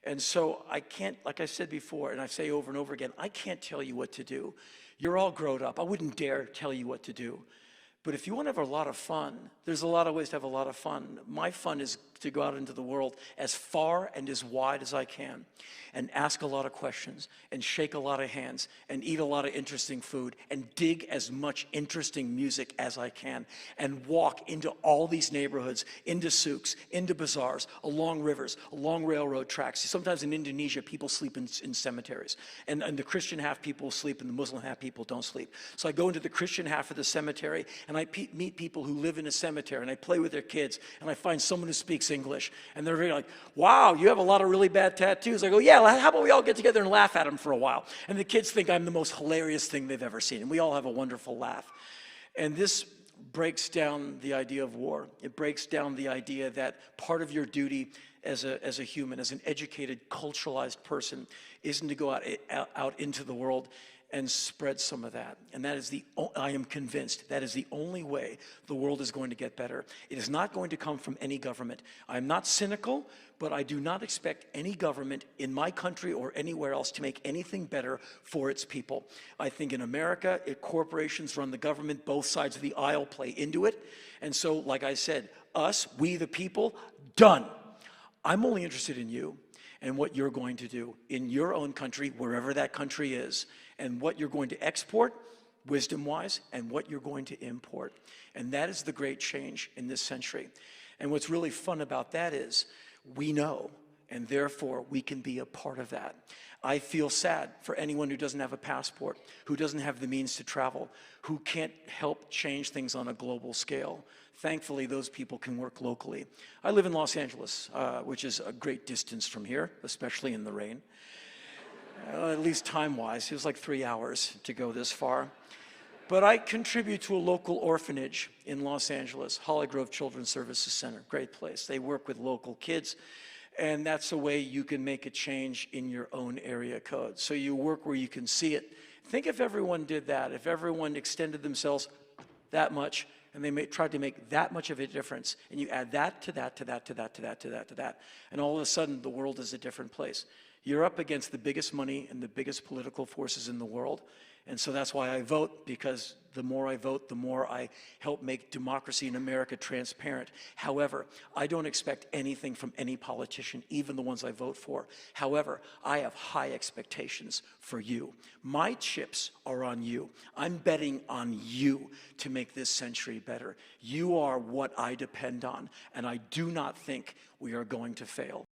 And so I can't, like I said before, and I say over and over again, I can't tell you what to do. You're all grown up. I wouldn't dare tell you what to do. But if you want to have a lot of fun, there's a lot of ways to have a lot of fun. My fun is to go out into the world as far and as wide as I can and ask a lot of questions and shake a lot of hands and eat a lot of interesting food and dig as much interesting music as I can and walk into all these neighborhoods, into souks, into bazaars, along rivers, along railroad tracks. Sometimes in Indonesia, people sleep in cemeteries. And the Christian half people sleep and the Muslim half people don't sleep. So I go into the Christian half of the cemetery and I meet people who live in a cemetery and I play with their kids and I find someone who speaks English and they're very like, wow, you have a lot of really bad tattoos. I go, yeah, how about we all get together and laugh at them for a while? And the kids think I'm the most hilarious thing they've ever seen. And we all have a wonderful laugh. And this breaks down the idea of war. It breaks down the idea that part of your duty as a human, as an educated, culturalized person, isn't to go out into the world and spread some of that. And that is I am convinced, that is the only way the world is going to get better. It is not going to come from any government. I'm not cynical, but I do not expect any government in my country or anywhere else to make anything better for its people. I think in America, corporations run the government, both sides of the aisle play into it. And so, like I said, we the people, done. I'm only interested in you and what you're going to do in your own country, wherever that country is, and what you're going to export, wisdom-wise, and what you're going to import. And that is the great change in this century. And what's really fun about that is we know, and therefore we can be a part of that. I feel sad for anyone who doesn't have a passport, who doesn't have the means to travel, who can't help change things on a global scale. Thankfully, those people can work locally. I live in Los Angeles, which is a great distance from here, especially in the rain. At least time-wise, it was like 3 hours to go this far. But I contribute to a local orphanage in Los Angeles, Holly Grove Children's Services Center, great place. They work with local kids, and that's a way you can make a change in your own area code. So you work where you can see it. Think if everyone did that, if everyone extended themselves that much, and they tried to make that much of a difference, and you add that to that, to that, to that, to that, to that, to that, and all of a sudden the world is a different place. You're up against the biggest money and the biggest political forces in the world, and so that's why I vote, because the more I vote, the more I help make democracy in America transparent. However, I don't expect anything from any politician, even the ones I vote for. However, I have high expectations for you. My chips are on you. I'm betting on you to make this century better. You are what I depend on, and I do not think we are going to fail.